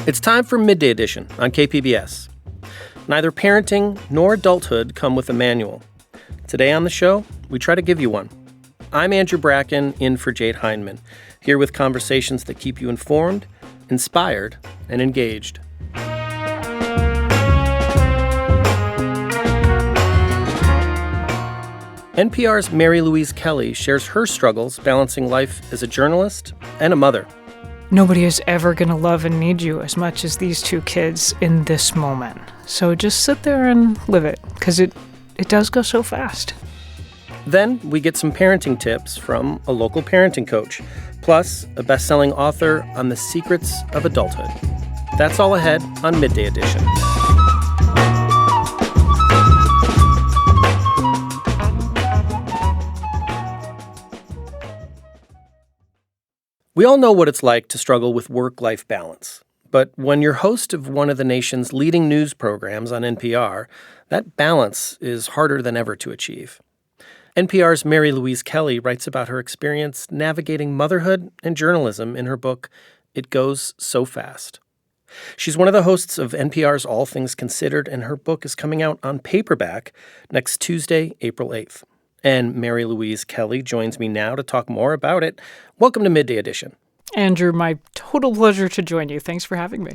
It's time for Midday Edition on KPBS. Neither parenting nor adulthood come with a manual. Today on the show, we try to give you one. I'm Andrew Bracken, in for Jade Hindman, here with conversations that keep you informed, inspired, and engaged. NPR's Mary Louise Kelly shares her struggles balancing life as a journalist and a mother. Nobody is ever going to love and need you as much as these two kids in this moment. So just sit there and live it, because it does go so fast. Then we get some parenting tips from a local parenting coach, plus a best-selling author on the secrets of adulthood. That's all ahead on Midday Edition. We all know what it's like to struggle with work-life balance. But when you're host of one of the nation's leading news programs on NPR, that balance is harder than ever to achieve. NPR's Mary Louise Kelly writes about her experience navigating motherhood and journalism in her book, It Goes So Fast. She's one of the hosts of NPR's All Things Considered, and her book is coming out on paperback next Tuesday, April 8th. And Mary Louise Kelly joins me now to talk more about it. Welcome to Midday Edition. Andrew, my total pleasure to join you. Thanks for having me.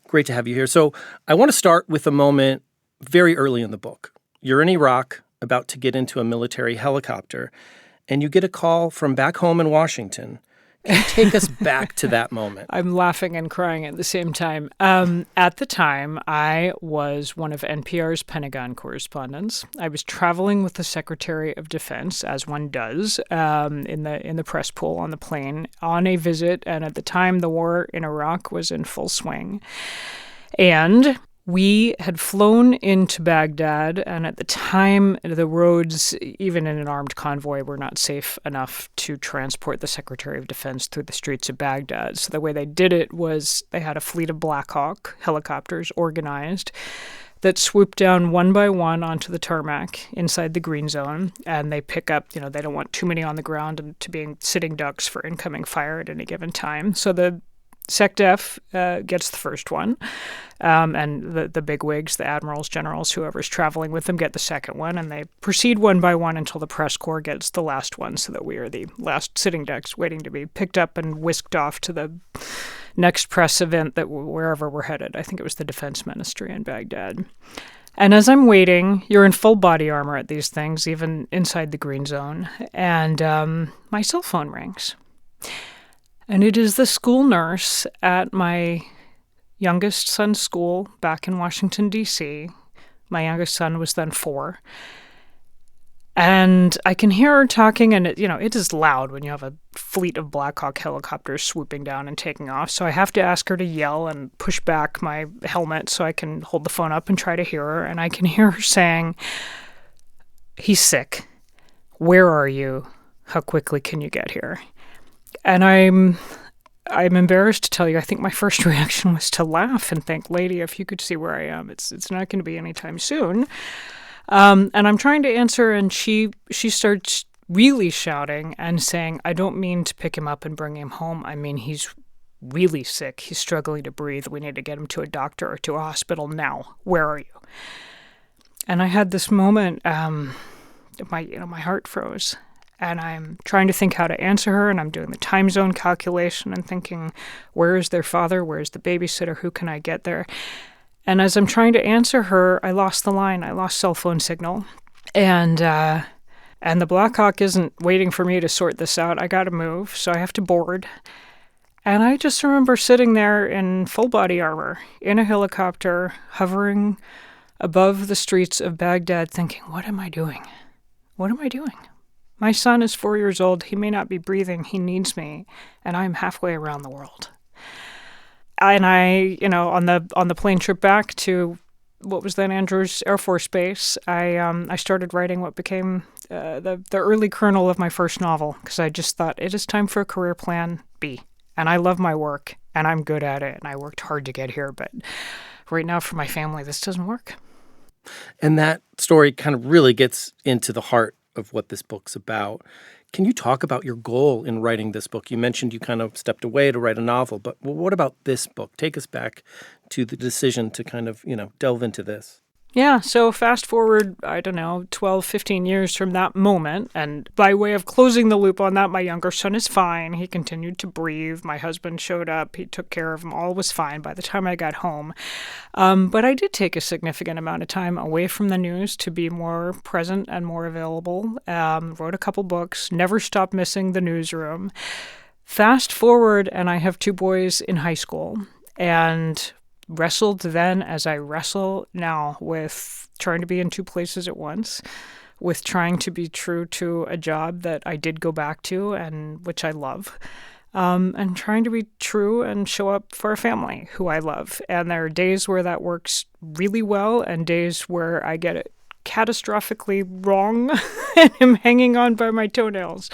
Great to have you here. So I want to start with a moment very early in the book. You're in Iraq, about to get into a military helicopter, and you get a call from back home in Washington. Can you take us back to that moment? I'm laughing and crying at the same time. At the time, I was one of NPR's Pentagon correspondents. I was traveling with the Secretary of Defense, as one does, in the press pool on the plane, on a visit. And at the time, the war in Iraq was in full swing. And we had flown into Baghdad, and at the time, the roads, even in an armed convoy, were not safe enough to transport the Secretary of Defense through the streets of Baghdad. So the way they did it was they had a fleet of Black Hawk helicopters organized that swooped down one by one onto the tarmac inside the green zone, and they pick up, they don't want too many on the ground and to being sitting ducks for incoming fire at any given time. So the SecDef gets the first one, and the bigwigs, the admirals, generals, whoever's traveling with them, get the second one, and they proceed one by one until the press corps gets the last one, so that we are the last sitting ducks waiting to be picked up and whisked off to the next press event that wherever we're headed. I think it was the Defense Ministry in Baghdad. And as I'm waiting, you're in full body armor at these things, even inside the green zone, and my cell phone rings. And it is the school nurse at my youngest son's school back in Washington, D.C. My youngest son was then 4. And I can hear her talking, and it is loud when you have a fleet of Black Hawk helicopters swooping down and taking off. So I have to ask her to yell and push back my helmet so I can hold the phone up and try to hear her. And I can hear her saying, "He's sick. Where are you? How quickly can you get here?" And I'm embarrassed to tell you, I think my first reaction was to laugh and think, "Lady, if you could see where I am, it's not going to be anytime soon." And I'm trying to answer, and she starts really shouting and saying, "I don't mean to pick him up and bring him home. I mean, he's really sick. He's struggling to breathe. We need to get him to a doctor or to a hospital now. Where are you?" And I had this moment, my heart froze. And I'm trying to think how to answer her, and I'm doing the time zone calculation and thinking, where is their father? Where's the babysitter? Who can I get there? And as I'm trying to answer her, I lost the line. I lost cell phone signal. And the Black Hawk isn't waiting for me to sort this out. I got to move, so I have to board. And I just remember sitting there in full body armor, in a helicopter, hovering above the streets of Baghdad, thinking, what am I doing? What am I doing? My son is 4 years old. He may not be breathing. He needs me, and I'm halfway around the world. And I, on the plane trip back to what was then Andrews Air Force Base, I started writing what became the early kernel of my first novel, because I just thought it is time for a career plan B. And I love my work, and I'm good at it, and I worked hard to get here. But right now, for my family, this doesn't work. And that story kind of really gets into the heart of what this book's about. Can you talk about your goal in writing this book? You mentioned you kind of stepped away to write a novel, but what about this book? Take us back to the decision to kind of, delve into this. Yeah, so fast forward, 12, 15 years from that moment, and by way of closing the loop on that, my younger son is fine. He continued to breathe. My husband showed up. He took care of him. All was fine by the time I got home. But I did take a significant amount of time away from the news to be more present and more available. Wrote a couple books, never stopped missing the newsroom. Fast forward, and I have 2 boys in high school, and wrestled then as I wrestle now with trying to be in 2 places at once, with trying to be true to a job that I did go back to and which I love, and trying to be true and show up for a family who I love. And there are days where that works really well and days where I get it catastrophically wrong and am hanging on by my toenails.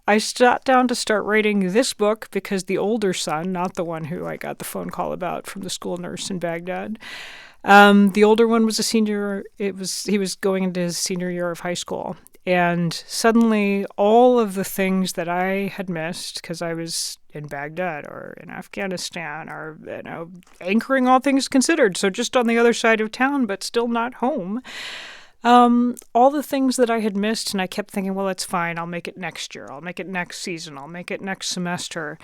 I sat down to start writing this book because the older son, not the one who I got the phone call about from the school nurse in Baghdad, the older one was a senior. He was going into his senior year of high school. And suddenly all of the things that I had missed because I was in Baghdad or in Afghanistan or, anchoring All Things Considered, so just on the other side of town, but still not home. All the things that I had missed, and I kept thinking, well, it's fine. I'll make it next year. I'll make it next season. I'll make it next semester.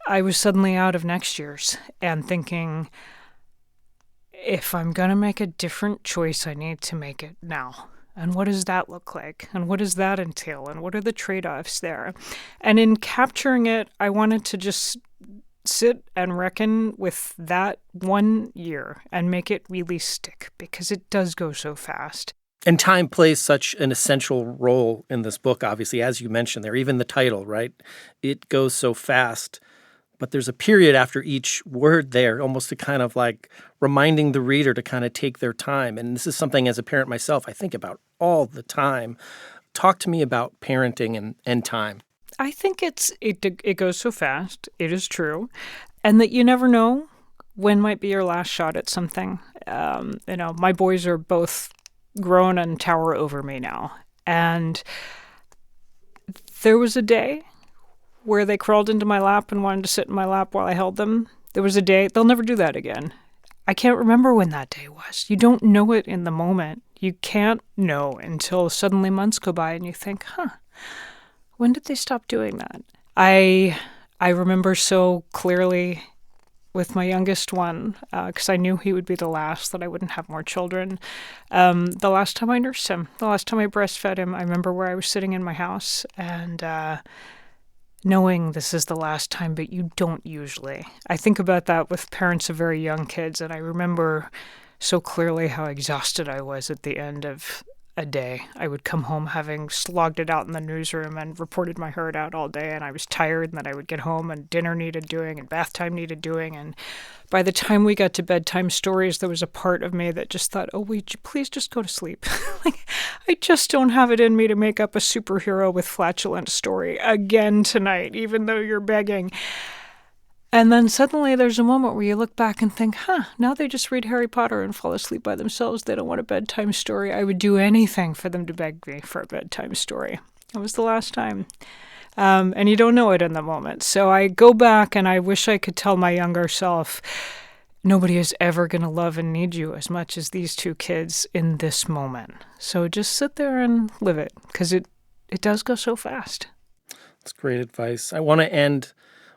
I was suddenly out of next year's and thinking, if I'm going to make a different choice, I need to make it now. And what does that look like? And what does that entail? And what are the trade-offs there? And in capturing it, I wanted to just sit and reckon with that 1 year and make it really stick because it does go so fast. And time plays such an essential role in this book, obviously, as you mentioned there, even the title, right? It goes so fast, but there's a period after each word there, almost to kind of like reminding the reader to kind of take their time. And this is something as a parent myself I think about all the time. Talk to me about parenting and time. I think it goes so fast. It is true. And that you never know when might be your last shot at something. My boys are both grown and tower over me now. And there was a day where they crawled into my lap and wanted to sit in my lap while I held them. There was a day, they'll never do that again. I can't remember when that day was. You don't know it in the moment. You can't know until suddenly months go by and you think, when did they stop doing that? I remember so clearly with my youngest one, because I knew he would be the last, that I wouldn't have more children. The last time I nursed him, the last time I breastfed him, I remember where I was sitting in my house and knowing this is the last time, but you don't usually. I think about that with parents of very young kids, and I remember so clearly how exhausted I was at the end of a day. I would come home having slogged it out in the newsroom and reported my herd out all day, and I was tired, and then I would get home and dinner needed doing and bath time needed doing. And by the time we got to bedtime stories, there was a part of me that just thought, would you please just go to sleep? I just don't have it in me to make up a superhero with flatulent story again tonight, even though you're begging. And then suddenly there's a moment where you look back and think, now they just read Harry Potter and fall asleep by themselves. They don't want a bedtime story. I would do anything for them to beg me for a bedtime story. That was the last time. And you don't know it in the moment. So I go back and I wish I could tell my younger self, nobody is ever going to love and need you as much as these 2 kids in this moment. So just sit there and live it, because it does go so fast. That's great advice. I want to end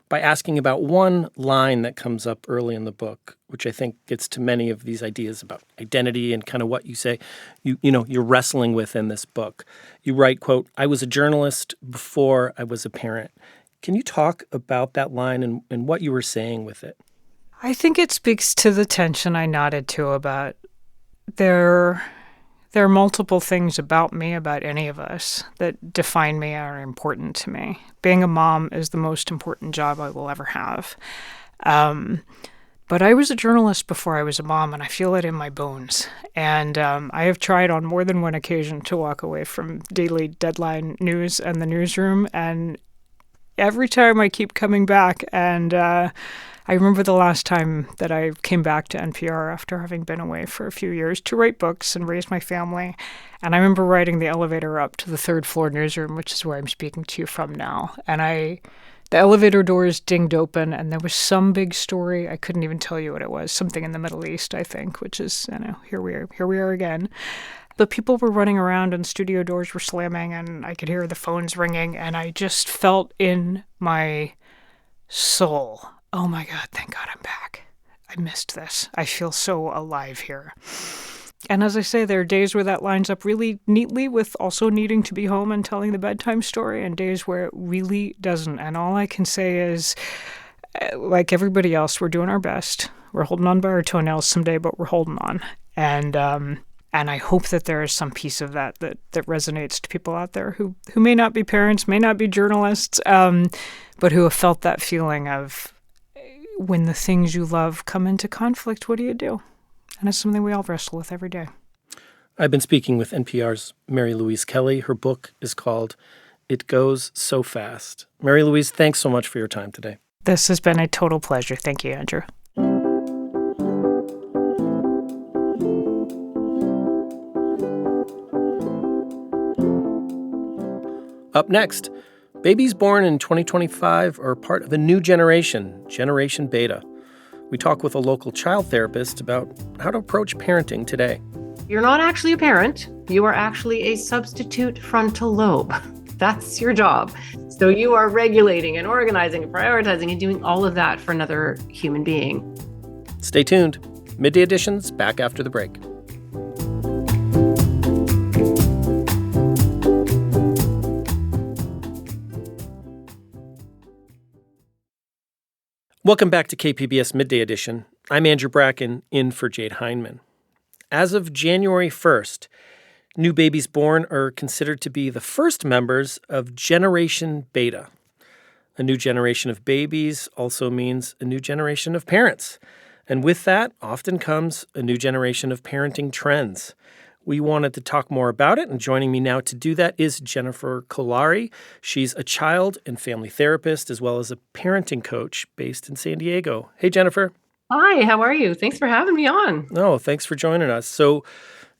by asking about one line that comes up early in the book, which I think gets to many of these ideas about identity and kind of what you say you're wrestling with in this book. You write, quote, "I was a journalist before I was a parent." Can you talk about that line and what you were saying with it? I think it speaks to the tension I nodded to about there are multiple things about me, about any of us, that define me, are important to me. Being a mom is the most important job I will ever have. But I was a journalist before I was a mom, and I feel it in my bones. And I have tried on more than one occasion to walk away from daily deadline news and the newsroom, and every time I keep coming back, and I remember the last time that I came back to NPR after having been away for a few years to write books and raise my family. And I remember riding the elevator up to the third floor newsroom, which is where I'm speaking to you from now. And the elevator doors dinged open, and there was some big story. I couldn't even tell you what it was. Something in the Middle East, I think, which is, here we are again. But people were running around and studio doors were slamming, and I could hear the phones ringing, and I just felt in my soul, oh my God, thank God I'm back. I missed this. I feel so alive here. And as I say, there are days where that lines up really neatly with also needing to be home and telling the bedtime story, and days where it really doesn't. And all I can say is, like everybody else, we're doing our best. We're holding on by our toenails someday, but we're holding on. And I hope that there is some piece of that resonates to people out there who may not be parents, may not be journalists, but who have felt that feeling of when the things you love come into conflict, what do you do? And it's something we all wrestle with every day. I've been speaking with NPR's Mary Louise Kelly. Her book is called It Goes So Fast. Mary Louise, thanks so much for your time today. This has been a total pleasure. Thank you, Andrew. Up next, babies born in 2025 are part of a new generation, Generation Beta. We talk with a local child therapist about how to approach parenting today. You're not actually a parent. You are actually a substitute frontal lobe. That's your job. So you are regulating and organizing and prioritizing and doing all of that for another human being. Stay tuned. Midday Edition's back after the break. Welcome back to KPBS Midday Edition. I'm Andrew Bracken, in for Jade Hindman. As of January 1st, new babies born are considered to be the first members of Generation Beta. A new generation of babies also means a new generation of parents. And with that often comes a new generation of parenting trends. We wanted to talk more about it, and joining me now to do that is Jennifer Kolari. She's a child and family therapist as well as a parenting coach based in San Diego. Hey, Jennifer. Hi, how are you? Thanks for having me on. Oh, thanks for joining us. So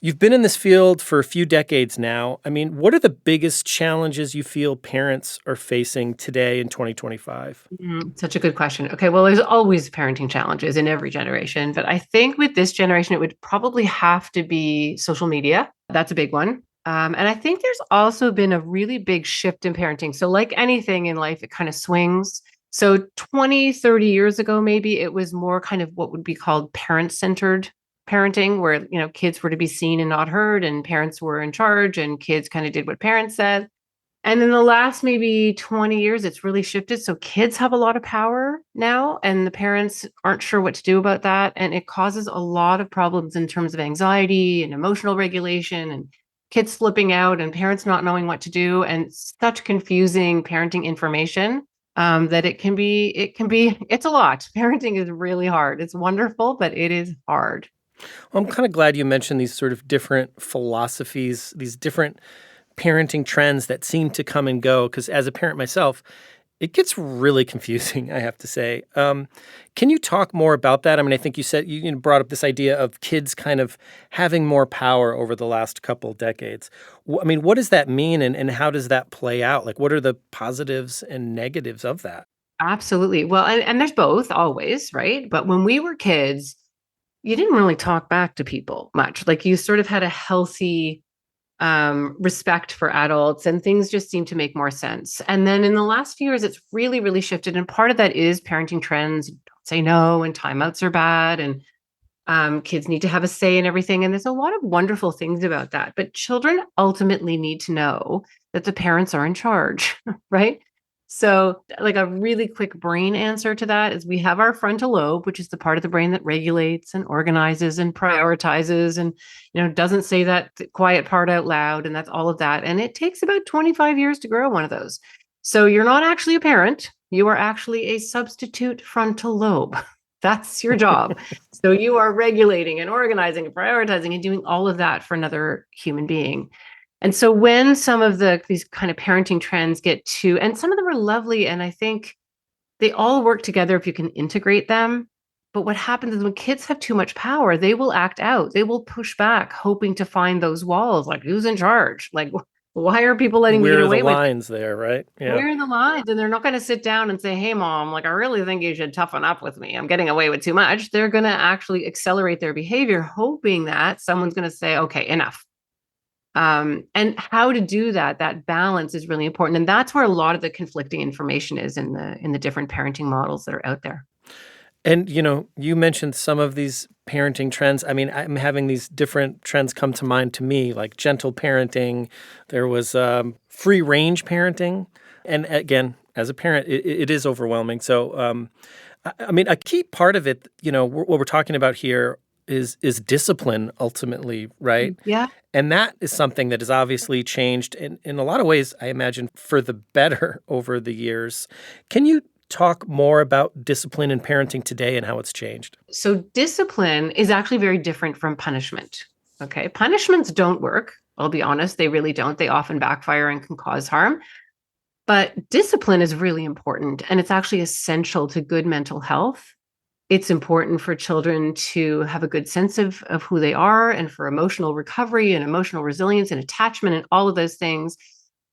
you've been in this field for a few decades now. I mean, what are the biggest challenges you feel parents are facing today in 2025? Such a good question. Okay, well, there's always parenting challenges in every generation, but I think with this generation, it would probably have to be social media. That's a big one. And I think there's also been a really big shift in parenting. So like anything in life, it kind of swings. So 20, 30 years ago, maybe it was more kind of what would be called parent-centered parenting, where, kids were to be seen and not heard, and parents were in charge, and kids kind of did what parents said. And in the last maybe 20 years, it's really shifted. So kids have a lot of power now, and the parents aren't sure what to do about that. And it causes a lot of problems in terms of anxiety and emotional regulation, and kids slipping out, and parents not knowing what to do, and such confusing parenting information. That it's a lot. Parenting is really hard. It's wonderful, but it is hard. Well, I'm kind of glad you mentioned these sort of different philosophies, these different parenting trends that seem to come and go, because as a parent myself, it gets really confusing, I have to say. Can you talk more about that? I mean, I think you said you brought up this idea of kids kind of having more power over the last couple decades. I mean, what does that mean, and how does that play out? Like, what are the positives and negatives of that? Absolutely. Well, and there's both always, right? But when we were kids, you didn't really talk back to people much. Like you sort of had a healthy respect for adults, and things just seem to make more sense. And then in the last few years, it's really, really shifted. And part of that is parenting trends. Don't say no, and timeouts are bad, and kids need to have a say in everything. And there's a lot of wonderful things about that. But children ultimately need to know that the parents are in charge, right? So like a really quick brain answer to that is we have our frontal lobe, which is the part of the brain that regulates and organizes and prioritizes and, doesn't say that quiet part out loud. And that's all of that. And it takes about 25 years to grow one of those. So you're not actually a parent. You are actually a substitute frontal lobe. That's your job. So you are regulating and organizing and prioritizing and doing all of that for another human being. And so when some of these kind of parenting trends get to, and some of them are lovely, and I think They all work together if you can integrate them. But what happens is when kids have too much power, they will act out. They will push back, hoping to find those walls. Like, who's in charge? Like, why are people letting me get Where are the away with it? lines there, right? Yeah. Where are the lines? And they're not going to sit down and say, hey, mom, like, I really think you should toughen up with me. I'm getting away with too much. They're going to actually accelerate their behavior, hoping that someone's going to say, okay, enough. And how to do that balance is really important. And that's where a lot of the conflicting information is in the different parenting models that are out there. And, you mentioned some of these parenting trends. I mean, I'm having these different trends come to mind to me, like gentle parenting. There was free range parenting. And again, as a parent, it is overwhelming. So, I mean, a key part of it, what we're talking about here is discipline ultimately, right? Yeah. And that is something that has obviously changed in a lot of ways, I imagine, for the better over the years. Can you talk more about discipline in parenting today and how it's changed? So discipline is actually very different from punishment. Okay. Punishments don't work. I'll be honest, they really don't. They often backfire and can cause harm. But discipline is really important, and it's actually essential to good mental health. It's important for children to have a good sense of who they are, and for emotional recovery and emotional resilience and attachment and all of those things.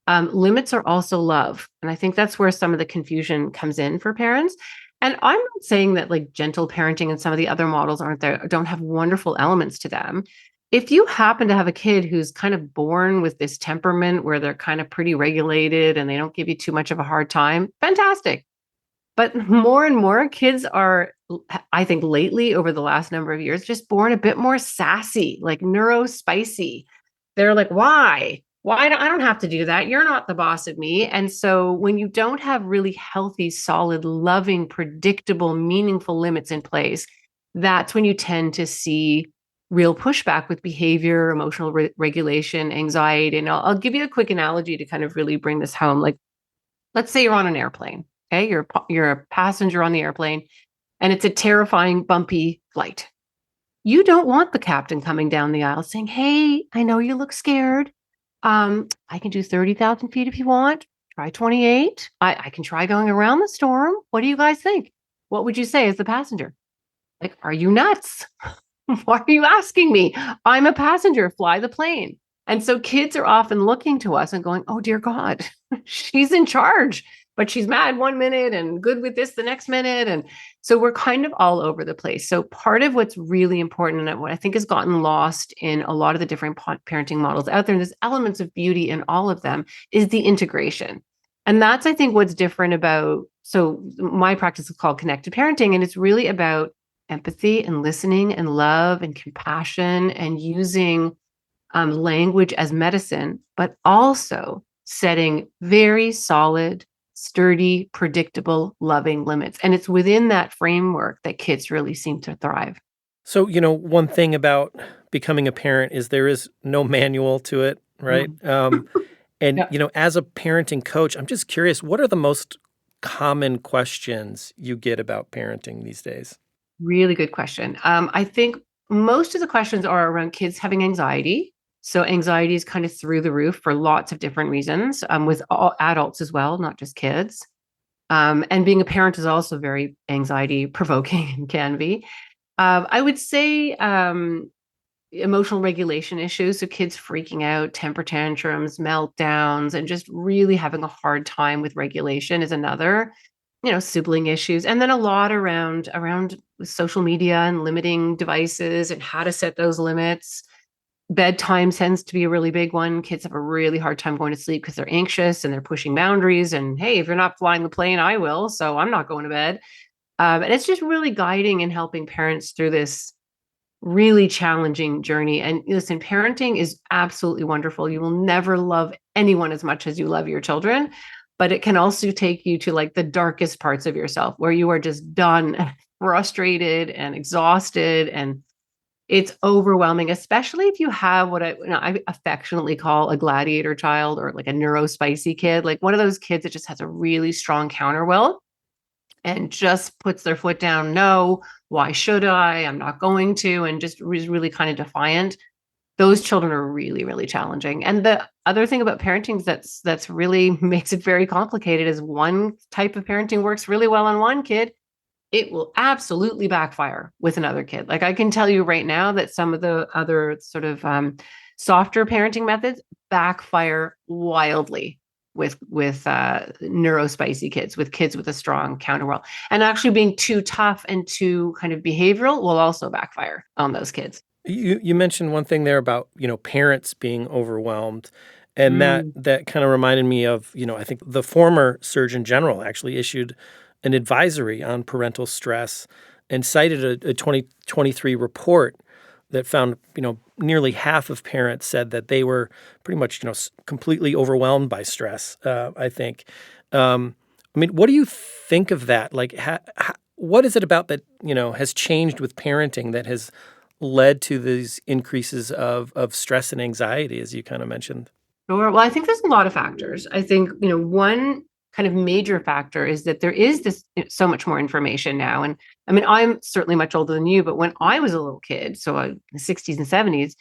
Limits are also love. And I think that's where some of the confusion comes in for parents. And I'm not saying that like gentle parenting and some of the other models don't have wonderful elements to them. If you happen to have a kid who's kind of born with this temperament where they're kind of pretty regulated and they don't give you too much of a hard time, fantastic. But more and more kids are, I think lately over the last number of years, just born a bit more sassy, like neurospicy. They're like, why? Why I don't have to do that. You're not the boss of me. And so when you don't have really healthy, solid, loving, predictable, meaningful limits in place, that's when you tend to see real pushback with behavior, emotional regulation, anxiety. And I'll give you a quick analogy to kind of really bring this home. Like, let's say you're on an airplane. Okay, you're a passenger on the airplane, and it's a terrifying, bumpy flight. You don't want the captain coming down the aisle saying, "Hey, I know you look scared. I can do 30,000 feet if you want. Try 28. I can try going around the storm. What do you guys think?" What would you say as the passenger? Like, are you nuts? Why are you asking me? I'm a passenger. Fly the plane. And so kids are often looking to us and going, oh, dear God, she's in charge, but she's mad one minute and good with this the next minute. And so we're kind of all over the place. So part of what's really important and what I think has gotten lost in a lot of the different parenting models out there, and there's elements of beauty in all of them, is the integration. And that's, I think, what's different about, so my practice is called connected parenting, and it's really about empathy and listening and love and compassion and using language as medicine, but also setting very solid, sturdy, predictable, loving limits. And it's within that framework that kids really seem to thrive. So, one thing about becoming a parent is there is no manual to it, right? And, Yeah. as a parenting coach, I'm just curious, what are the most common questions you get about parenting these days? Really good question. I think most of the questions are around kids having anxiety. So anxiety is kind of through the roof for lots of different reasons, with all adults as well, not just kids. And being a parent is also very anxiety provoking and can be. I would say emotional regulation issues. So kids freaking out, temper tantrums, meltdowns, and just really having a hard time with regulation is another. Sibling issues, and then a lot around social media and limiting devices and how to set those limits. Bedtime tends to be a really big one. Kids have a really hard time going to sleep because they're anxious and they're pushing boundaries. And hey, if you're not flying the plane, I will. So I'm not going to bed. And it's just really guiding and helping parents through this really challenging journey. And listen, parenting is absolutely wonderful. You will never love anyone as much as you love your children, but it can also take you to like the darkest parts of yourself where you are just done, frustrated and exhausted, and it's overwhelming, especially if you have what I affectionately call a gladiator child or like a neurospicy kid, like one of those kids that just has a really strong counter will and just puts their foot down. No, why should I? I'm not going to, and just is really kind of defiant. those children are really, really challenging. And the other thing about parenting that's really makes it very complicated is one type of parenting works really well on one kid. It will absolutely backfire with another kid. Like I can tell you right now that some of the other sort of softer parenting methods backfire wildly with neurospicy kids, with kids with a strong counterwell. And actually being too tough and too kind of behavioral will also backfire on those kids. You mentioned one thing there about, parents being overwhelmed. And that Mm. that kind of reminded me of, I think the former Surgeon General actually issued an advisory on parental stress and cited a 2023 report that found, nearly half of parents said that they were pretty much, completely overwhelmed by stress, I think. What do you think of that? Like, what is it about that, has changed with parenting that has led to these increases of stress and anxiety, as you kind of mentioned? Sure. Well, I think there's a lot of factors. I think, one kind of major factor is that there is this so much more information now. And I mean, I'm certainly much older than you, but when I was a little kid, so in the 60s and 70s,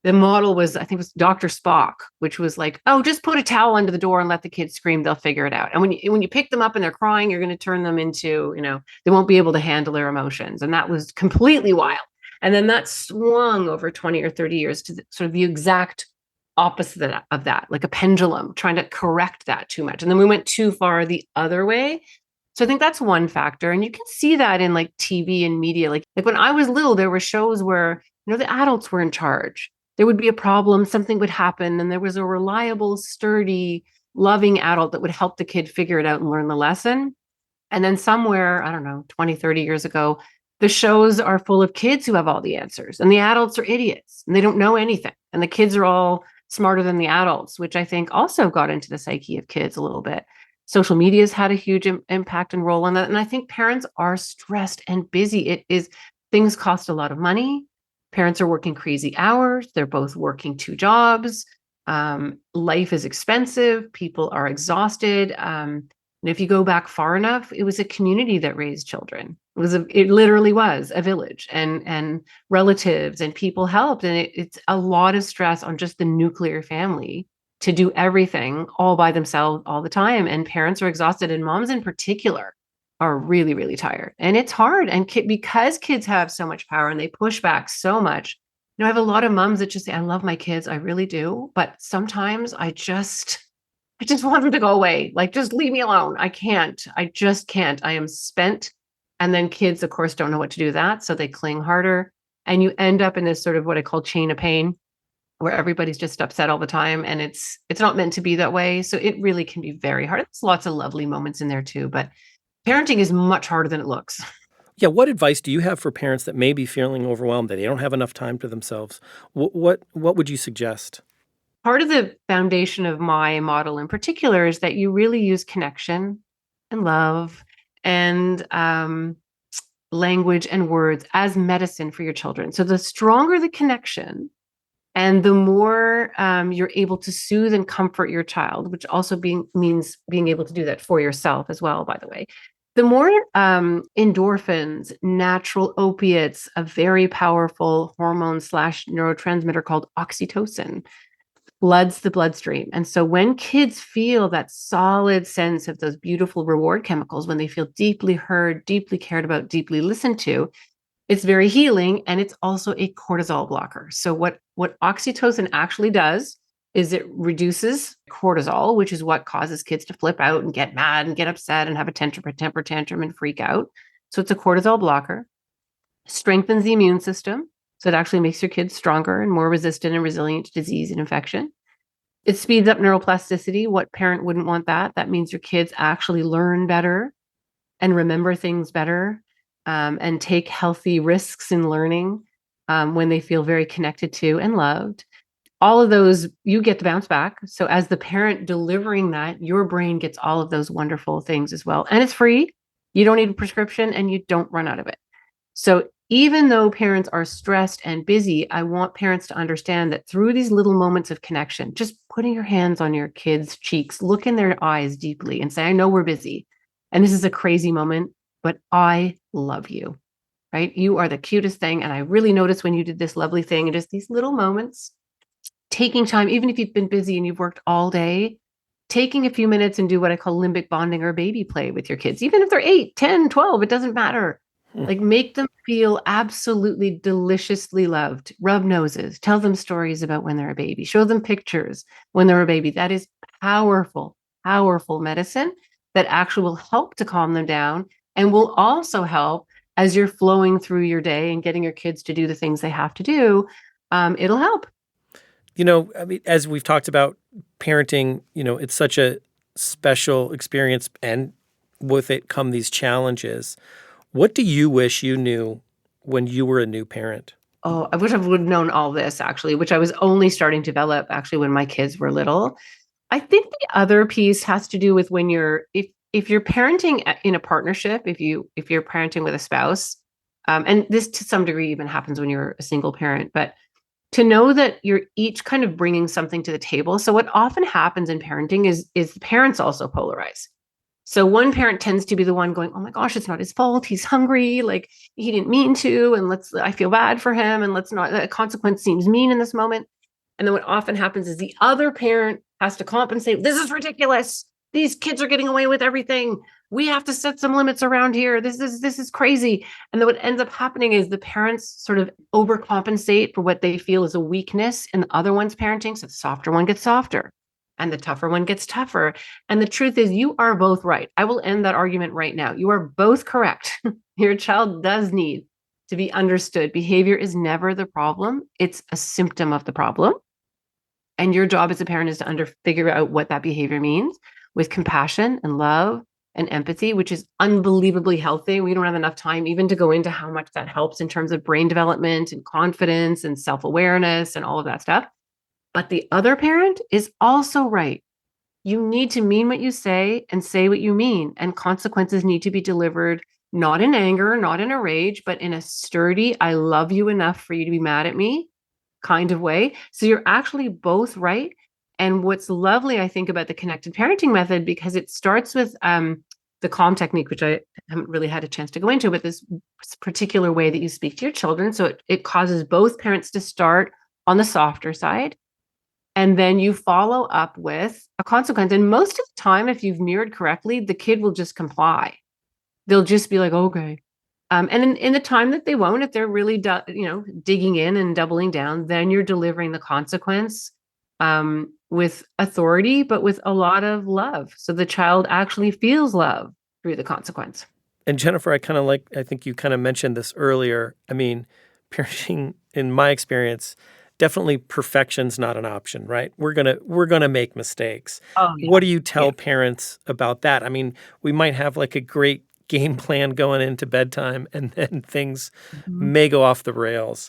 the model was, I think it was Dr. Spock, which was like, oh, just put a towel under the door and let the kids scream, they'll figure it out. And when you pick them up and they're crying, you're going to turn them into, they won't be able to handle their emotions. And that was completely wild. And then that swung over 20 or 30 years to sort of the exact opposite of that, like a pendulum, trying to correct that too much. And then we went too far the other way. So I think that's one factor. And you can see that in like TV and media. Like when I was little, there were shows where, the adults were in charge. There would be a problem, something would happen, and there was a reliable, sturdy, loving adult that would help the kid figure it out and learn the lesson. And then somewhere, I don't know, 20, 30 years ago, the shows are full of kids who have all the answers, and the adults are idiots and they don't know anything. And the kids are all smarter than the adults, which I think also got into the psyche of kids a little bit. Social media has had a huge impact and role on that. And I think parents are stressed and busy. Things cost a lot of money. Parents are working crazy hours. They're both working two jobs. Life is expensive. People are exhausted. And if you go back far enough, it was a community that raised children. It literally was a village, and relatives and people helped. And it's a lot of stress on just the nuclear family to do everything all by themselves all the time. And parents are exhausted, and moms in particular are really, really tired. And it's hard. And because kids have so much power and they push back so much, I have a lot of moms that just say, I love my kids. I really do. But sometimes I just want them to go away. Like, just leave me alone. I just can't. I am spent. And then kids, of course, don't know what to do with that. So they cling harder. And you end up in this sort of what I call chain of pain, where everybody's just upset all the time. And it's not meant to be that way. So it really can be very hard. There's lots of lovely moments in there too. But parenting is much harder than it looks. Yeah, what advice do you have for parents that may be feeling overwhelmed, that they don't have enough time to themselves? What would you suggest? Part of the foundation of my model in particular is that you really use connection and love and language and words as medicine for your children. So the stronger the connection and the more you're able to soothe and comfort your child, which also means being able to do that for yourself as well, by the way, the more endorphins, natural opiates, a very powerful hormone / neurotransmitter called oxytocin, floods the bloodstream. And so when kids feel that solid sense of those beautiful reward chemicals, when they feel deeply heard, deeply cared about, deeply listened to, it's very healing. And it's also a cortisol blocker. So what oxytocin actually does is it reduces cortisol, which is what causes kids to flip out and get mad and get upset and have a temper tantrum and freak out. So it's a cortisol blocker, strengthens the immune system. So it actually makes your kids stronger and more resistant and resilient to disease and infection. It speeds up neuroplasticity. What parent wouldn't want that? That means your kids actually learn better and remember things better, and take healthy risks in learning when they feel very connected to and loved. All of those, you get to bounce back. So as the parent delivering that, your brain gets all of those wonderful things as well. And it's free. You don't need a prescription and you don't run out of it. So even though parents are stressed and busy, I want parents to understand that through these little moments of connection, just putting your hands on your kids' cheeks, look in their eyes deeply and say, I know we're busy and this is a crazy moment, but I love you. right? You are the cutest thing. And I really noticed when you did this lovely thing, and just these little moments, taking time, even if you've been busy and you've worked all day, taking a few minutes and do what I call limbic bonding or baby play with your kids, even if they're 8, 10, 12, it doesn't matter. Hmm. Like make them feel absolutely deliciously loved. Rub noses, tell them stories about when they're a baby, show them pictures when they're a baby. That is powerful, powerful medicine that actually will help to calm them down and will also help as you're flowing through your day and getting your kids to do the things they have to do. It'll help. I mean, as we've talked about parenting, it's such a special experience, and with it come these challenges. What do you wish you knew when you were a new parent? Oh, I wish I would have known all this actually, which I was only starting to develop actually when my kids were little. I think the other piece has to do with when if you're parenting in a partnership, if you're parenting with a spouse, and this to some degree even happens when you're a single parent, but to know that you're each kind of bringing something to the table. So what often happens in parenting is the parents also polarize. So one parent tends to be the one going, "Oh my gosh, it's not his fault. He's hungry. Like he didn't mean to, and I feel bad for him, and let's not. The consequence seems mean in this moment." And then what often happens is the other parent has to compensate. "This is ridiculous. These kids are getting away with everything. We have to set some limits around here. This is crazy." And then what ends up happening is the parents sort of overcompensate for what they feel is a weakness in the other one's parenting. So the softer one gets softer and the tougher one gets tougher. And the truth is, you are both right. I will end that argument right now. You are both correct. Your child does need to be understood. Behavior is never the problem, it's a symptom of the problem. And your job as a parent is to figure out what that behavior means with compassion and love and empathy, which is unbelievably healthy. We don't have enough time even to go into how much that helps in terms of brain development and confidence and self-awareness and all of that stuff. But the other parent is also right. You need to mean what you say and say what you mean. And consequences need to be delivered not in anger, not in a rage, but in a sturdy, "I love you enough for you to be mad at me" kind of way. So you're actually both right. And what's lovely, I think, about the connected parenting method, because it starts with the calm technique, which I haven't really had a chance to go into, but this particular way that you speak to your children. So it causes both parents to start on the softer side. And then you follow up with a consequence. And most of the time, if you've mirrored correctly, the kid will just comply. They'll just be like, "Okay." And in the time that they won't, if they're really, digging in and doubling down, then you're delivering the consequence with authority, but with a lot of love. So the child actually feels love through the consequence. And Jennifer, I think you kind of mentioned this earlier. I mean, parenting, in my experience, definitely perfection's not an option, right? We're gonna make mistakes. Oh, What yeah. do you Yeah. tell parents about that? I mean, we might have like a great game plan going into bedtime, and then things Mhm. may go off the rails.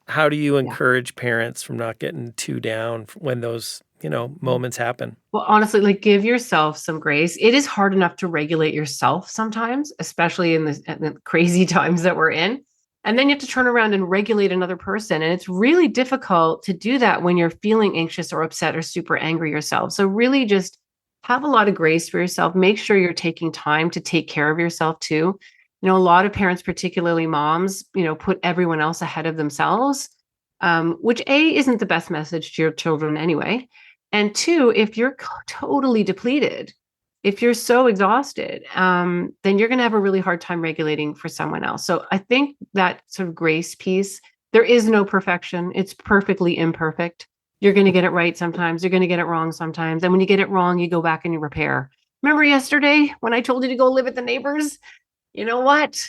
How do you Yeah. encourage parents from not getting too down when those, Mhm. moments happen? Well, honestly, like give yourself some grace. It is hard enough to regulate yourself sometimes, especially in the crazy times that we're in. And then you have to turn around and regulate another person. And it's really difficult to do that when you're feeling anxious or upset or super angry yourself. So, really just have a lot of grace for yourself. Make sure you're taking time to take care of yourself too. A lot of parents, particularly moms, put everyone else ahead of themselves, which A, isn't the best message to your children anyway. And two, if you're totally depleted, if you're so exhausted, then you're going to have a really hard time regulating for someone else. So I think that sort of grace piece, there is no perfection. It's perfectly imperfect. You're going to get it right sometimes. You're going to get it wrong sometimes. And when you get it wrong, you go back and you repair. Remember yesterday when I told you to go live with the neighbors? You know what?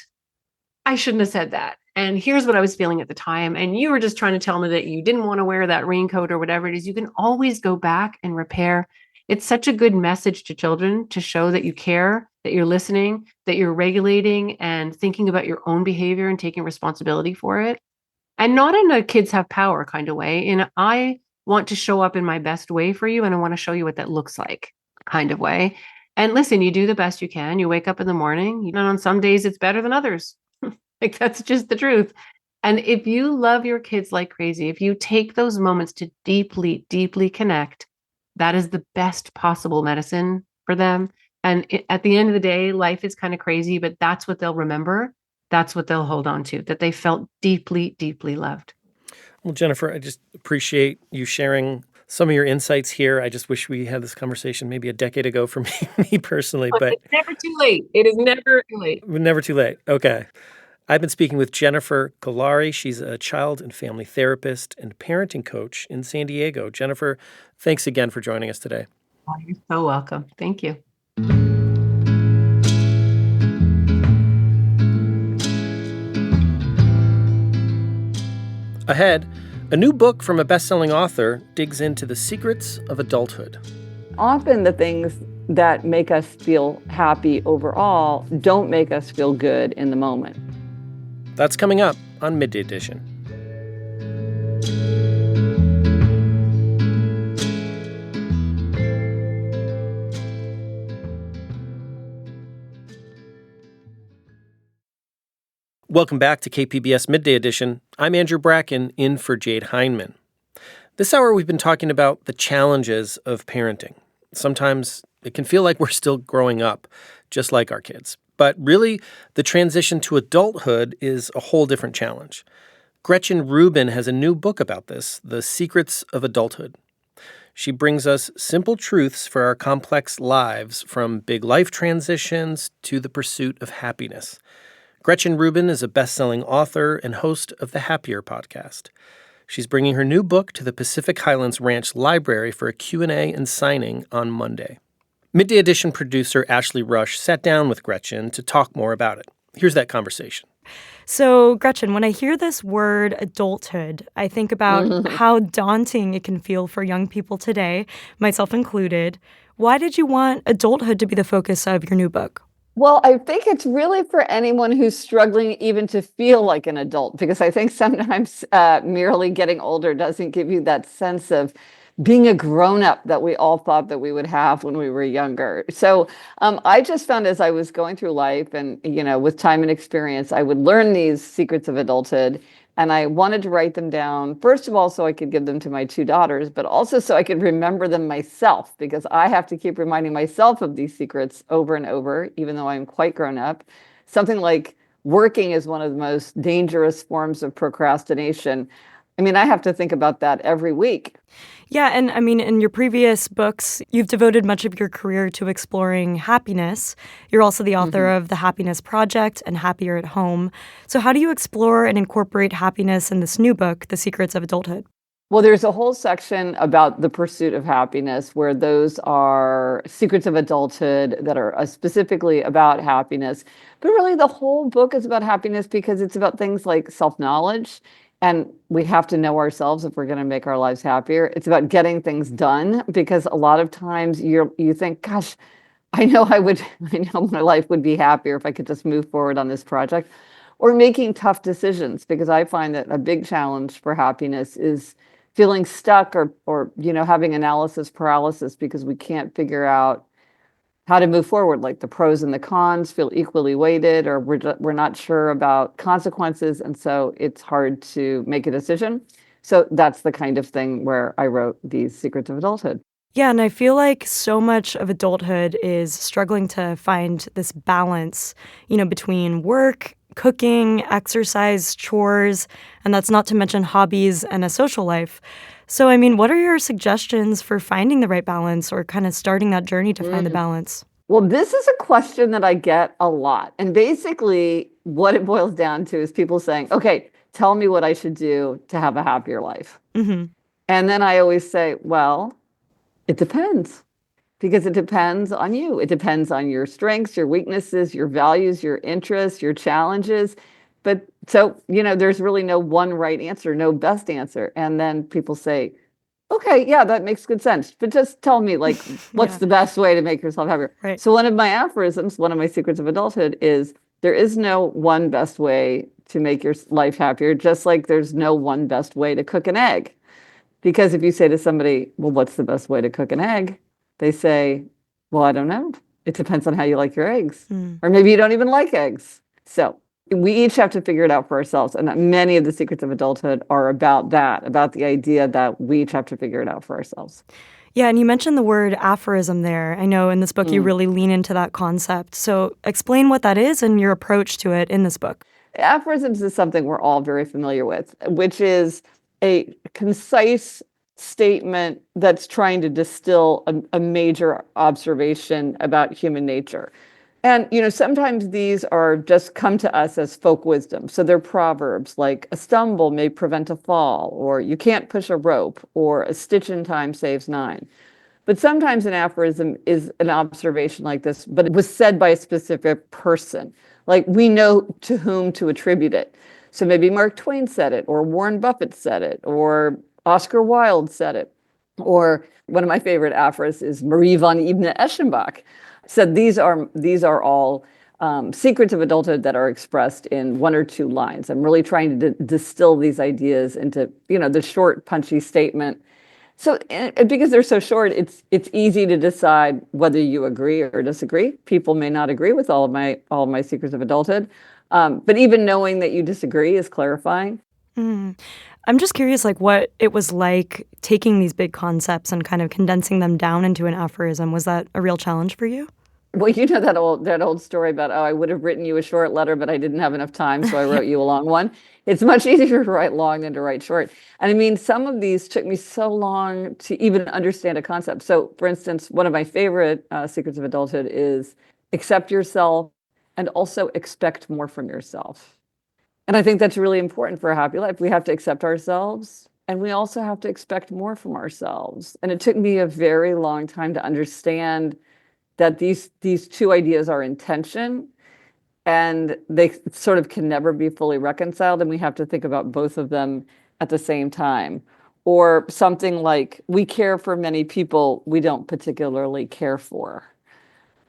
I shouldn't have said that. And here's what I was feeling at the time. And you were just trying to tell me that you didn't want to wear that raincoat or whatever it is. You can always go back and repair. It's such a good message to children to show that you care, that you're listening, that you're regulating and thinking about your own behavior and taking responsibility for it. And not in a kids have power kind of way. In a, I want to show up in my best way for you and I want to show you what that looks like kind of way. And listen, you do the best you can. You wake up in the morning, on some days it's better than others. Like that's just the truth. And if you love your kids like crazy, if you take those moments to deeply, deeply connect, that is the best possible medicine for them. And at the end of the day, life is kind of crazy, but that's what they'll remember. that's what they'll hold on to, that they felt deeply, deeply loved. Well, Jennifer, I just appreciate you sharing some of your insights here. I just wish we had this conversation maybe a decade ago for me personally, but It's never too late. It is never too late. never too late. Okay. I've been speaking with Jennifer Kalari. She's a child and family therapist and parenting coach in San Diego. Jennifer, thanks again for joining us today. Oh, you're so welcome. Thank you. Ahead, a new book from a best-selling author digs into the secrets of adulthood. Often the things that make us feel happy overall don't make us feel good in the moment. That's coming up on Midday Edition. Welcome back to KPBS Midday Edition. I'm Andrew Bracken, in for Jade Hindman. This hour we've been talking about the challenges of parenting. Sometimes it can feel like we're still growing up, just like our kids. But really, the transition to adulthood is a whole different challenge. Gretchen Rubin has a new book about this, The Secrets of Adulthood. She brings us simple truths for our complex lives, from big life transitions to the pursuit of happiness. Gretchen Rubin is a best-selling author and host of the Happier podcast. She's bringing her new book to the Pacific Highlands Ranch Library for a Q&A and signing on Monday. Midday Edition producer Ashley Rush sat down with Gretchen to talk more about it. Here's that conversation. So, Gretchen, when I hear this word adulthood, I think about how daunting it can feel for young people today, myself included. Why did you want adulthood to be the focus of your new book? Well, I think it's really for anyone who's struggling even to feel like an adult, because I think sometimes merely getting older doesn't give you that sense of being a grown-up that we all thought that we would have when we were younger. So I just found, as I was going through life and, with time and experience, I would learn these secrets of adulthood. And I wanted to write them down, first of all, so I could give them to my two daughters, but also so I could remember them myself, because I have to keep reminding myself of these secrets over and over, even though I'm quite grown up. Something like working is one of the most dangerous forms of procrastination. I mean, I have to think about that every week. Yeah, and I mean, in your previous books, you've devoted much of your career to exploring happiness. You're also the author of The Happiness Project and Happier at Home. So how do you explore and incorporate happiness in this new book, The Secrets of Adulthood? Well, there's a whole section about the pursuit of happiness, where those are secrets of adulthood that are specifically about happiness. But really, the whole book is about happiness, because it's about things like self-knowledge. And we have to know ourselves if we're going to make our lives happier. It's about getting things done, because a lot of times you think, gosh, I know my life would be happier if I could just move forward on this project. Or making tough decisions, because I find that a big challenge for happiness is feeling stuck or having analysis paralysis, because we can't figure out how to move forward. Like the pros and the cons feel equally weighted, or we're not sure about consequences, and so it's hard to make a decision. So that's the kind of thing where I wrote these Secrets of Adulthood. Yeah, and I feel like so much of adulthood is struggling to find this balance, between work, cooking, exercise, chores, and that's not to mention hobbies and a social life. So, I mean, what are your suggestions for finding the right balance, or kind of starting that journey to find the balance? Well, this is a question that I get a lot. And basically, what it boils down to is people saying, okay, tell me what I should do to have a happier life. Mm-hmm. And then I always say, well, it depends. Because it depends on you. It depends on your strengths, your weaknesses, your values, your interests, your challenges. But so, there's really no one right answer, no best answer. And then people say, okay, yeah, that makes good sense. But just tell me, what's the best way to make yourself happier? Right. So one of my aphorisms, one of my secrets of adulthood is there is no one best way to make your life happier, just like there's no one best way to cook an egg. Because if you say to somebody, well, what's the best way to cook an egg? They say, well, I don't know. It depends on how you like your eggs. Or maybe you don't even like eggs. So we each have to figure it out for ourselves. And many of the secrets of adulthood are about that, about the idea that we each have to figure it out for ourselves. Yeah, and you mentioned the word aphorism there. I know in this book you really lean into that concept. So explain what that is and your approach to it in this book. Aphorisms is something we're all very familiar with, which is a concise statement that's trying to distill a major observation about human nature. And, sometimes these are just come to us as folk wisdom. So they're proverbs like a stumble may prevent a fall, or you can't push a rope, or a stitch in time saves nine. But sometimes an aphorism is an observation like this, but it was said by a specific person. Like we know to whom to attribute it. So maybe Mark Twain said it, or Warren Buffett said it, or Oscar Wilde said it. Or one of my favorite aphorisms is Marie von Ibn Eschenbach said these are all secrets of adulthood that are expressed in one or two lines. I'm really trying to distill these ideas into the short, punchy statement. So because they're so short, it's easy to decide whether you agree or disagree. People may not agree with all of my secrets of adulthood, but even knowing that you disagree is clarifying. Mm. I'm just curious, like, what it was like taking these big concepts and kind of condensing them down into an aphorism. Was that a real challenge for you? Well, that old story about, oh, I would have written you a short letter, but I didn't have enough time, so I wrote you a long one. It's much easier to write long than to write short. And I mean, some of these took me so long to even understand a concept. So, for instance, one of my favorite secrets of adulthood is accept yourself and also expect more from yourself. And I think that's really important for a happy life. We have to accept ourselves, and we also have to expect more from ourselves. And it took me a very long time to understand that these two ideas are in tension, and they sort of can never be fully reconciled, and we have to think about both of them at the same time. Or something like, we care for many people we don't particularly care for.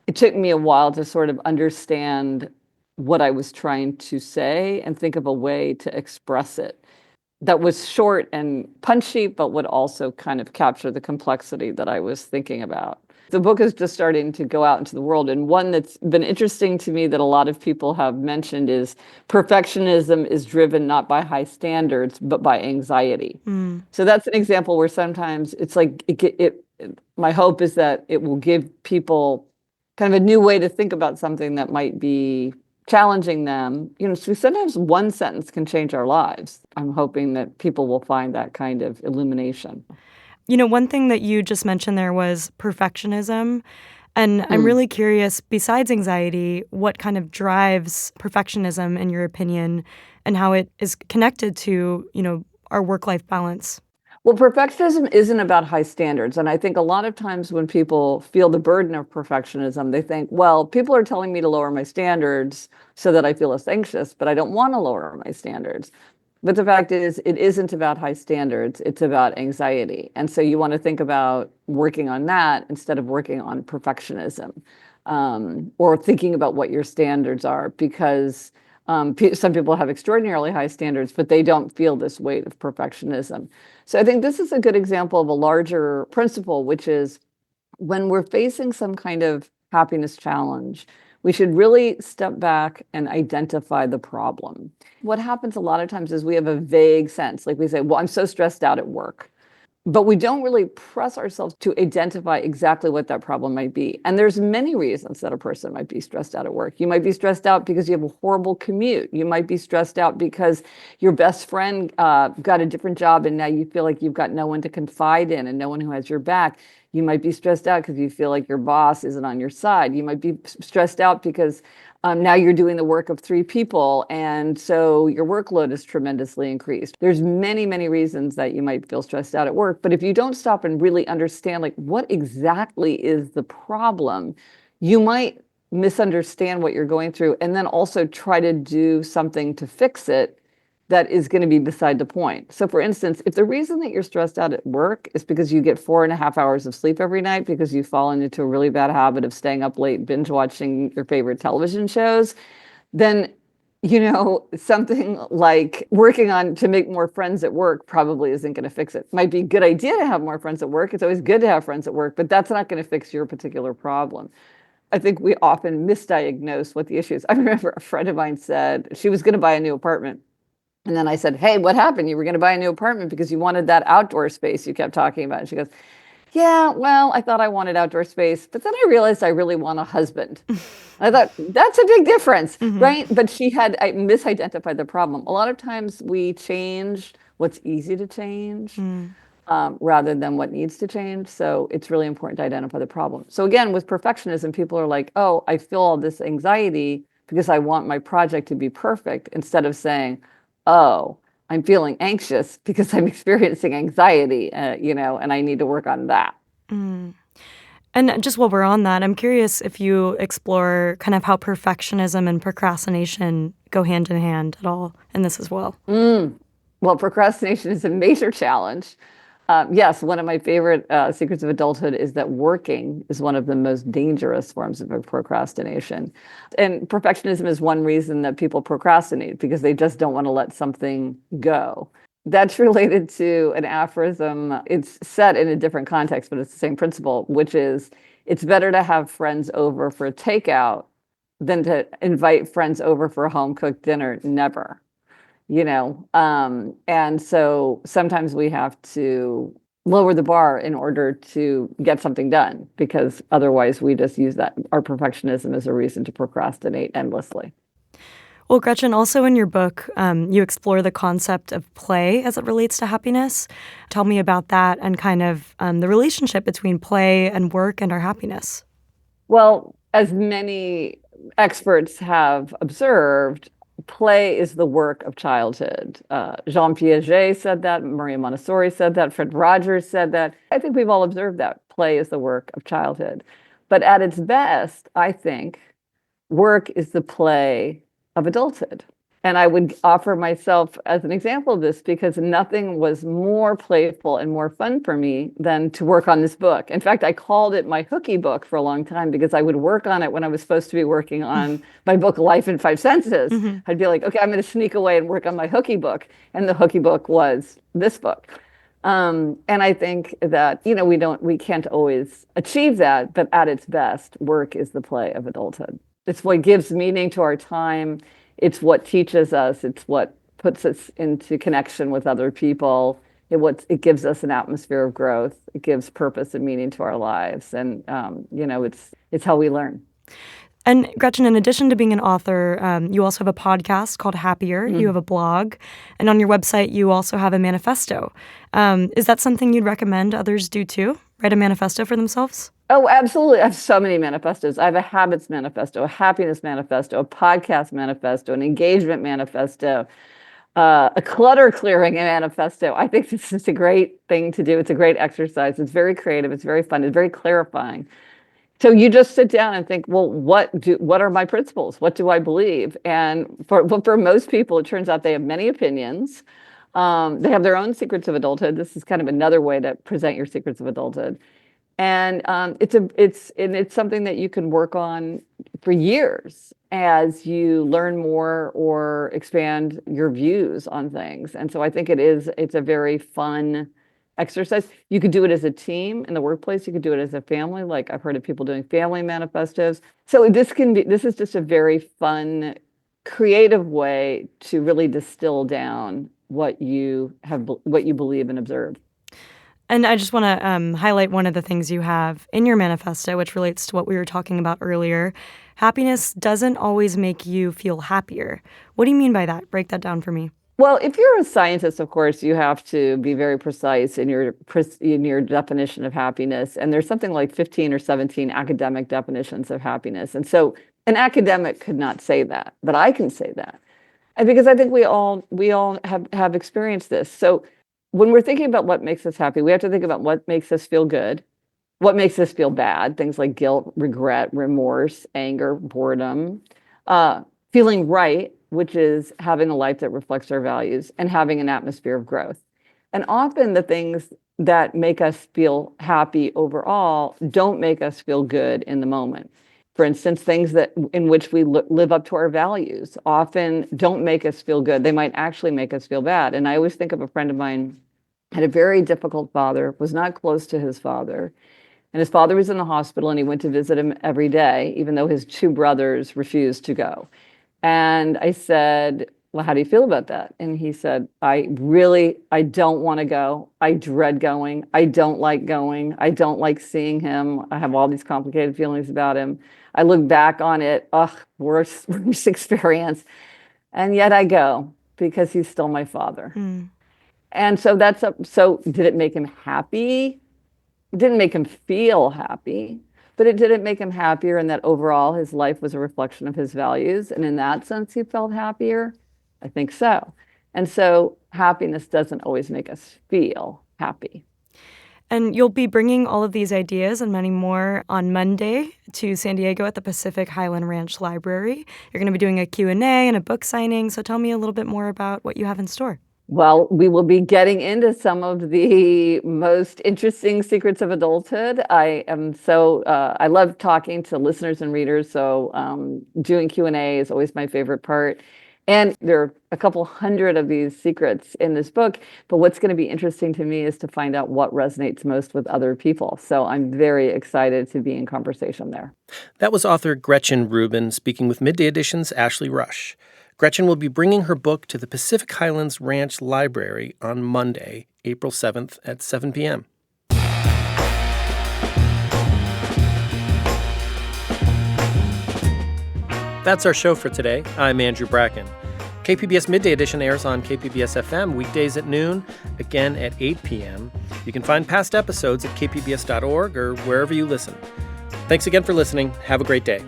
It took me a while to sort of understand what I was trying to say and think of a way to express it that was short and punchy, but would also kind of capture the complexity that I was thinking about. The book is just starting to go out into the world. And one that's been interesting to me that a lot of people have mentioned is perfectionism is driven not by high standards, but by anxiety. So that's an example where sometimes it's like, my hope is that it will give people kind of a new way to think about something that might be challenging them. So sometimes one sentence can change our lives. I'm hoping that people will find that kind of illumination. One thing that you just mentioned there was perfectionism. And I'm really curious, besides anxiety, what kind of drives perfectionism in your opinion, and how it is connected to, our work-life balance? Well, perfectionism isn't about high standards. And I think a lot of times when people feel the burden of perfectionism, they think, well, people are telling me to lower my standards so that I feel less anxious, but I don't want to lower my standards. But the fact is, it isn't about high standards. It's about anxiety. And so you want to think about working on that instead of working on perfectionism, or thinking about what your standards are, because some people have extraordinarily high standards, but they don't feel this weight of perfectionism. So I think this is a good example of a larger principle, which is when we're facing some kind of happiness challenge, we should really step back and identify the problem. What happens a lot of times is we have a vague sense, like we say, well, I'm so stressed out at work. But we don't really press ourselves to identify exactly what that problem might be. And there's many reasons that a person might be stressed out at work. You might be stressed out because you have a horrible commute. You might be stressed out because your best friend got a different job and now you feel like you've got no one to confide in and no one who has your back. You might be stressed out because you feel like your boss isn't on your side. You might be stressed out because now you're doing the work of 3 people, and so your workload is tremendously increased. There's many, many reasons that you might feel stressed out at work, but if you don't stop and really understand, like, what exactly is the problem, you might misunderstand what you're going through and then also try to do something to fix it that is going to be beside the point. So for instance, if the reason that you're stressed out at work is because you get 4.5 hours of sleep every night because you've fallen into a really bad habit of staying up late, binge watching your favorite television shows, then, something like working on to make more friends at work probably isn't going to fix it. Might be a good idea to have more friends at work. It's always good to have friends at work, but that's not going to fix your particular problem. I think we often misdiagnose what the issue is. I remember a friend of mine said she was going to buy a new apartment. And then I said, hey, what happened? You were going to buy a new apartment because you wanted that outdoor space you kept talking about. And she goes, Yeah, well, I thought I wanted outdoor space, but then I realized I really want a husband. I thought that's a big difference, right? But I misidentified the problem. A lot of times we change what's easy to change rather than what needs to change. So it's really important to identify the problem. So again, with perfectionism, people are like, oh, I feel all this anxiety because I want my project to be perfect, instead of saying, oh, I'm feeling anxious because I'm experiencing anxiety, and I need to work on that. Mm. And just while we're on that, I'm curious if you explore kind of how perfectionism and procrastination go hand in hand at all in this as well. Well, procrastination is a major challenge. Yes, one of my favorite secrets of adulthood is that working is one of the most dangerous forms of procrastination. And perfectionism is one reason that people procrastinate, because they just don't want to let something go. That's related to an aphorism. It's set in a different context, but it's the same principle, which is it's better to have friends over for a takeout than to invite friends over for a home cooked dinner. Never. And so sometimes we have to lower the bar in order to get something done, because otherwise we just use our perfectionism as a reason to procrastinate endlessly. Well, Gretchen, also in your book, you explore the concept of play as it relates to happiness. Tell me about that and kind of the relationship between play and work and our happiness. Well, as many experts have observed, play is the work of childhood. Jean Piaget said that, Maria Montessori said that, Fred Rogers said that. I think we've all observed that play is the work of childhood. But at its best, I think work is the play of adulthood. And I would offer myself as an example of this, because nothing was more playful and more fun for me than to work on this book. In fact, I called it my hooky book for a long time, because I would work on it when I was supposed to be working on my book, Life in Five Senses. I'd be like, okay, I'm going to sneak away and work on my hooky book. And the hooky book was this book. And I think that, we can't always achieve that, but at its best, work is the play of adulthood. It's what gives meaning to our time. It's what teaches us. It's what puts us into connection with other people. It gives us an atmosphere of growth. It gives purpose and meaning to our lives. And, it's how we learn. And Gretchen, in addition to being an author, you also have a podcast called Happier. You have a blog. And on your website, you also have a manifesto. Is that something you'd recommend others do too? Write a manifesto for themselves? Oh, absolutely. I have so many manifestos. I have a habits manifesto, a happiness manifesto, a podcast manifesto, an engagement manifesto, a clutter clearing manifesto. I think this is a great thing to do. It's a great exercise. It's very creative. It's very fun. It's very clarifying. So you just sit down and think, well, what are my principles? What do I believe? And for most people, it turns out they have many opinions. They have their own secrets of adulthood. This is kind of another way to present your secrets of adulthood. And it's something that you can work on for years as you learn more or expand your views on things. And so I think it's a very fun exercise. You could do it as a team in the workplace. You could do it as a family. Like I've heard of people doing family manifestos. So this is just a very fun, creative way to really distill down what you believe and observe. And I just want to highlight one of the things you have in your manifesto, which relates to what we were talking about earlier. Happiness doesn't always make you feel happier. What do you mean by that? Break that down for me. Well, if you're a scientist, of course, you have to be very precise in your definition of happiness. And there's something like 15 or 17 academic definitions of happiness. And so an academic could not say that, but I can say that. And because I think we all have experienced this. So when we're thinking about what makes us happy, we have to think about what makes us feel good, what makes us feel bad, things like guilt, regret, remorse, anger, boredom, feeling right, which is having a life that reflects our values, and having an atmosphere of growth. And often the things that make us feel happy overall don't make us feel good in the moment. For instance, things in which we live up to our values often don't make us feel good. They might actually make us feel bad. And I always think of a friend of mine had a very difficult father, was not close to his father. And his father was in the hospital, and he went to visit him every day, even though his two brothers refused to go. And I said, well, how do you feel about that? And he said, I don't want to go. I dread going. I don't like going. I don't like seeing him. I have all these complicated feelings about him. I look back on it, worst experience. And yet I go because he's still my father. And so so did it make him happy? It didn't make him feel happy, but it didn't make him happier in that overall his life was a reflection of his values. And in that sense, he felt happier. I think so. And so happiness doesn't always make us feel happy. And you'll be bringing all of these ideas and many more on Monday to San Diego at the Pacific Highland Ranch Library. You're going to be doing a Q&A and a book signing. So tell me a little bit more about what you have in store. Well, we will be getting into some of the most interesting secrets of adulthood. I love talking to listeners and readers. So doing Q&A is always my favorite part. And there are a couple hundred of these secrets in this book. But what's going to be interesting to me is to find out what resonates most with other people. So I'm very excited to be in conversation there. That was author Gretchen Rubin speaking with Midday Edition's Ashley Rush. Gretchen will be bringing her book to the Pacific Highlands Ranch Library on Monday, April 7th at 7 p.m. That's our show for today. I'm Andrew Bracken. KPBS Midday Edition airs on KPBS FM weekdays at noon, again at 8 p.m. You can find past episodes at kpbs.org or wherever you listen. Thanks again for listening. Have a great day.